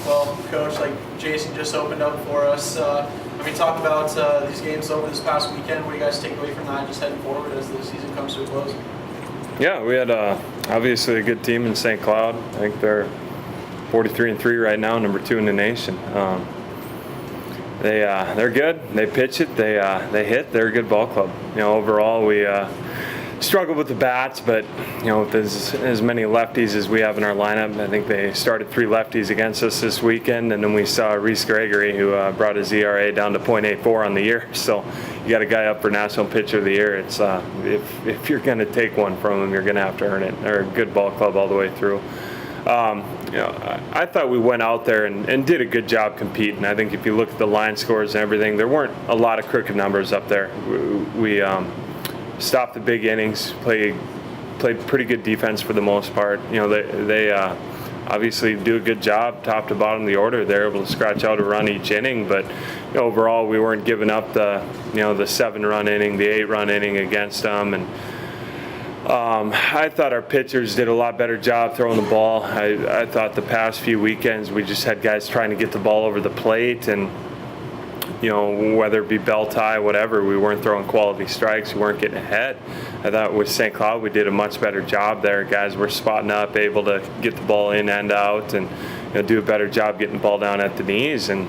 Well, Coach, like Jason just opened up for us. Talk about these games over this past weekend. What do you guys take away from that just heading forward as the season comes to a close? Yeah, we had obviously a good team in St. Cloud. I think they're 43-3 right now, number 2 in the nation. They're good. They pitch it. They hit. They're a good ball club. Overall we struggled with the bats, but with as many lefties as we have in our lineup, I think they started 3 lefties against us this weekend, and then we saw Reese Gregory, who brought his ERA down to .84 on the year. So you got a guy up for National Pitcher of the Year. It's if you're going to take one from him, you're going to have to earn it. They're a good ball club all the way through. I thought we went out there and did a good job competing. I think if you look at the line scores and everything, there weren't a lot of crooked numbers up there. We stopped the big innings, played pretty good defense for the most part. They obviously do a good job top to bottom of the order. They're able to scratch out a run each inning, but overall we weren't giving up the 7-run inning, the 8-run inning against them. And I thought our pitchers did a lot better job throwing the ball. I thought the past few weekends we just had guys trying to get the ball over the plate, and whether it be bell tie, whatever, we weren't throwing quality strikes, we weren't getting ahead. I thought with St. Cloud we did a much better job there. Guys were spotting up, able to get the ball in and out, and do a better job getting the ball down at the knees. And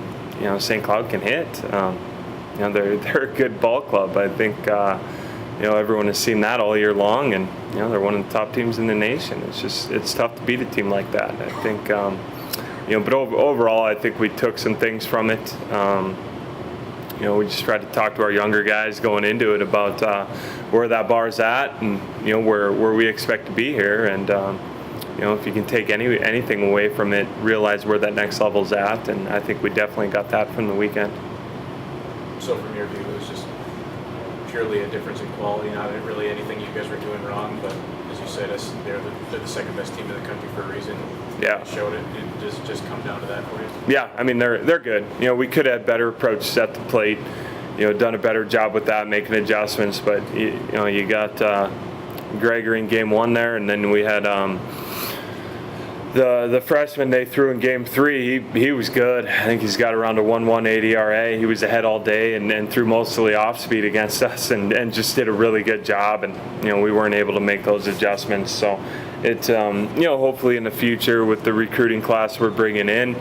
St. Cloud can hit. They're a good ball club. I think everyone has seen that all year long, and they're one of the top teams in the nation. It's tough to beat a team like that. I think but overall I think we took some things from it. We just tried to talk to our younger guys going into it about where that bar's at, and where we expect to be here. And if you can take anything away from it, realize where that next level's at. And I think we definitely got that from the weekend. So from your view, it was just purely a difference in quality, not really anything you guys were doing wrong, but as you said, they're the second best team in the country for a reason. Yeah. Showed it. It just come down to that for you. Yeah, they're good. We could have better approaches at the plate. Done a better job with that, making adjustments. But you got Gregory in game 1 there, and then we had the freshman they threw in game 3. He was good. I think he's got around a 1.18 ERA. He was ahead all day and threw mostly off speed against us, and just did a really good job. And we weren't able to make those adjustments. So it's hopefully in the future with the recruiting class we're bringing in,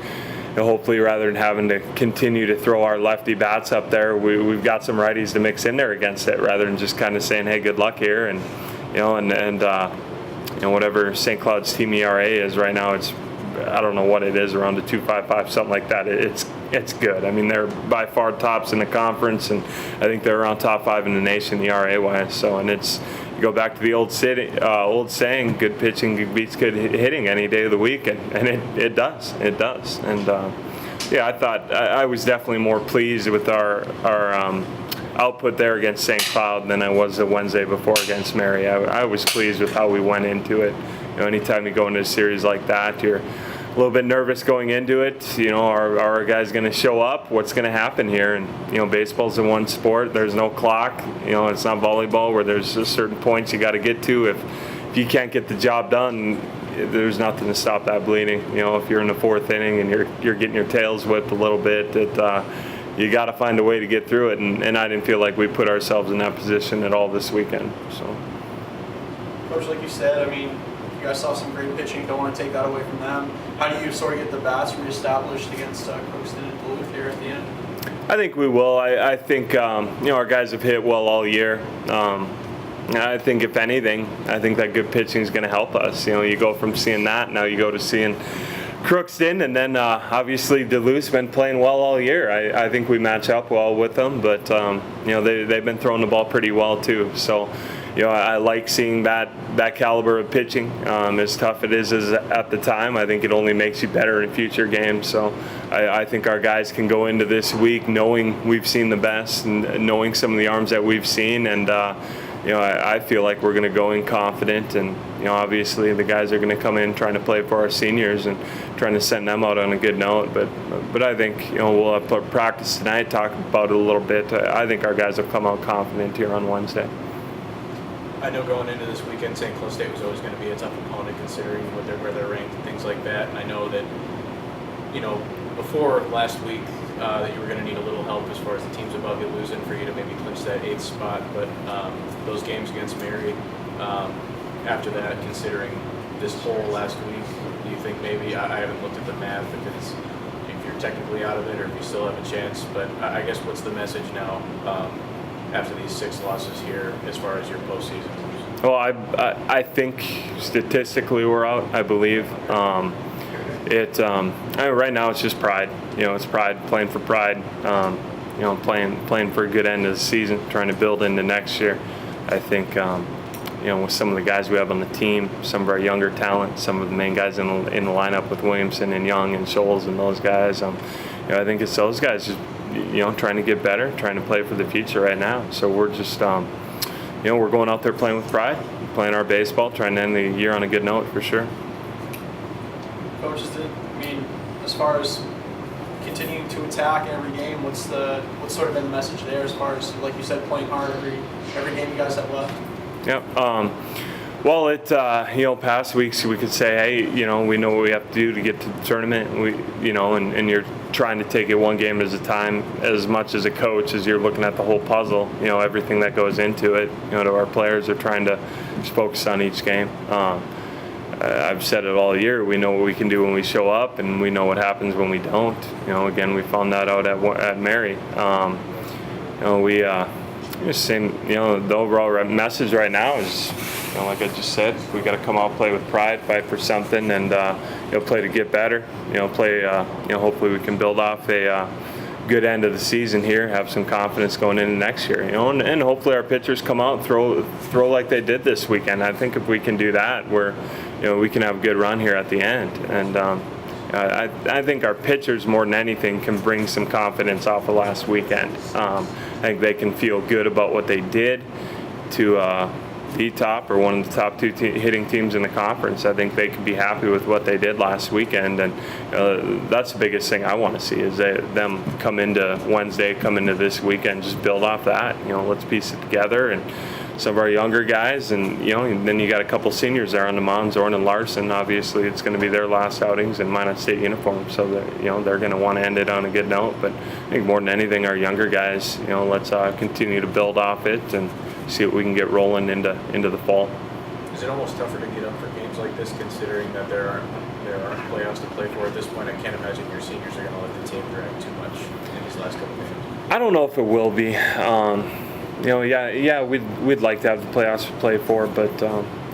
hopefully rather than having to continue to throw our lefty bats up there, we've got some righties to mix in there against it, rather than just kind of saying, hey, good luck here. And whatever St. Cloud's team ERA is right now, I don't know what it is, around a 2.55, something like that. It's good. They're by far tops in the conference, and I think they're around top 5 in the nation ERA wise. So, and you go back to the old saying, good pitching beats good hitting any day of the week, and it does. And I thought I was definitely more pleased with our output there against St. Cloud than I was the Wednesday before against Mary. I was pleased with how we went into it. Anytime you go into a series like that, you're a little bit nervous going into it. Are our guys going to show up? What's going to happen here? And baseball's the one sport. There's no clock. It's not volleyball where there's just certain points you got to get to. If you can't get the job done, there's nothing to stop that bleeding. If you're in the 4th inning and you're getting your tails whipped a little bit, you got to find a way to get through it. And I didn't feel like we put ourselves in that position at all this weekend. So, Coach, like you said, you guys saw some great pitching. Don't want to take that away from them. How do you sort of get the bats reestablished against Crookston and Duluth here at the end? I think we will. I think our guys have hit well all year. I think if anything, I think that good pitching is going to help us. You go from seeing that, now you go to seeing Crookston, and then obviously Duluth's been playing well all year. I think we match up well with them, but they've been throwing the ball pretty well too. So I like seeing that caliber of pitching. As tough it is as at the time, I think it only makes you better in future games. So I think our guys can go into this week knowing we've seen the best and knowing some of the arms that we've seen, and I feel like we're going to go in confident, and obviously the guys are going to come in trying to play for our seniors and trying to send them out on a good note. But I think we'll have practice tonight, talk about it a little bit. I think our guys will come out confident here on Wednesday. I know going into this weekend, St. Cloud State was always going to be a tough opponent considering where they're ranked and things like that. And I know that before last week, that you were going to need a little help as far as the teams above you losing for you to maybe clinch that 8th spot. But those games against Mary, after that, considering this whole last week, do you think maybe, I haven't looked at the math if you're technically out of it or if you still have a chance, but I guess what's the message now after these 6 losses here as far as your postseason? Well, I think statistically we're out, I believe. Right now it's just pride. It's pride, playing for pride. Playing for a good end of the season, trying to build into next year. I think with some of the guys we have on the team, some of our younger talent, some of the main guys in the lineup with Williamson and Young and Scholes and those guys. I think it's those guys just trying to get better, trying to play for the future right now. So we're just we're going out there playing with pride, playing our baseball, trying to end the year on a good note for sure. Coaches, as far as continuing to attack every game, what's sort of been the message there as far as, like you said, playing hard every game you guys have left? Yep. Past weeks we could say, hey, we know what we have to do to get to the tournament. And you're trying to take it one game at a time. As much as a coach, as you're looking at the whole puzzle, everything that goes into it. To our players are trying to just focus on each game. I've said it all year. We know what we can do when we show up, and we know what happens when we don't. Again, we found that out at Mary. The overall message right now is, like I just said, we got to come out, play with pride, fight for something, and play to get better. Hopefully we can build off a good end of the season here, have some confidence going into next year. And hopefully our pitchers come out and throw like they did this weekend. I think if we can do that, we can have a good run here at the end. And I think our pitchers, more than anything, can bring some confidence off of last weekend. I think they can feel good about what they did to the top or one of the top 2 hitting teams in the conference. I think they can be happy with what they did last weekend, and that's the biggest thing I want to see is them come into Wednesday, come into this weekend, just build off that. Let's piece it together, and some of our younger guys, and then you got a couple seniors there on the mound, Zorn and Larson. Obviously, it's going to be their last outings in Minot State uniform, so they're going to want to end it on a good note. But I think more than anything, our younger guys, let's continue to build off it and see what we can get rolling into the fall. Is it almost tougher to get up for games like this, considering that there aren't playoffs to play for at this point? I can't imagine your seniors are going to let the team drag too much in these last couple games. I don't know if it will be. We'd like to have the playoffs to play for, but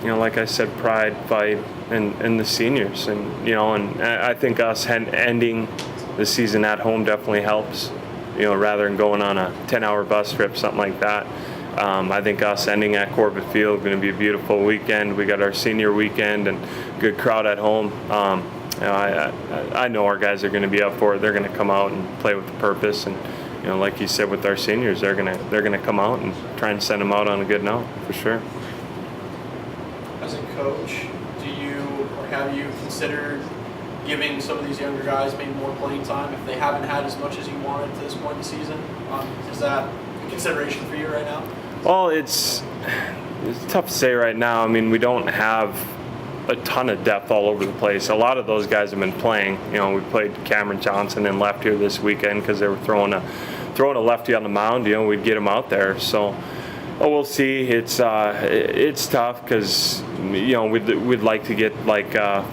like I said, pride, fight, and the seniors, and I think us ending the season at home definitely helps. Rather than going on a 10-hour bus trip, something like that. I think us ending at Corbett Field going to be a beautiful weekend. We got our senior weekend and good crowd at home. I know our guys are going to be up for it. They're going to come out and play with purpose, and like you said, with our seniors, they're gonna come out and try and send them out on a good note for sure. As a coach, have you considered giving some of these younger guys maybe more playing time if they haven't had as much as you wanted to this point in the season? Is that a consideration for you right now? Well, it's tough to say right now. We don't have a ton of depth all over the place. A lot of those guys have been playing. We played Cameron Johnson in left here this weekend because they were throwing a lefty on the mound. We'd get him out there. So we'll see. It's tough because we'd like to get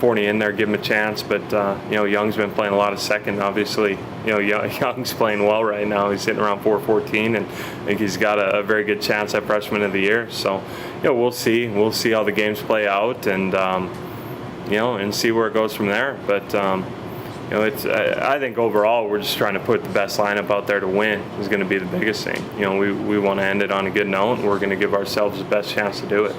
Forney in there, give him a chance, but Young's been playing a lot of second. Obviously, Young's playing well right now. He's hitting around 414, and I think he's got a very good chance at freshman of the year. So we'll see. We'll see how the games play out, and and see where it goes from there. But I think overall we're just trying to put the best lineup out there to win is going to be the biggest thing. We want to end it on a good note, and we're going to give ourselves the best chance to do it.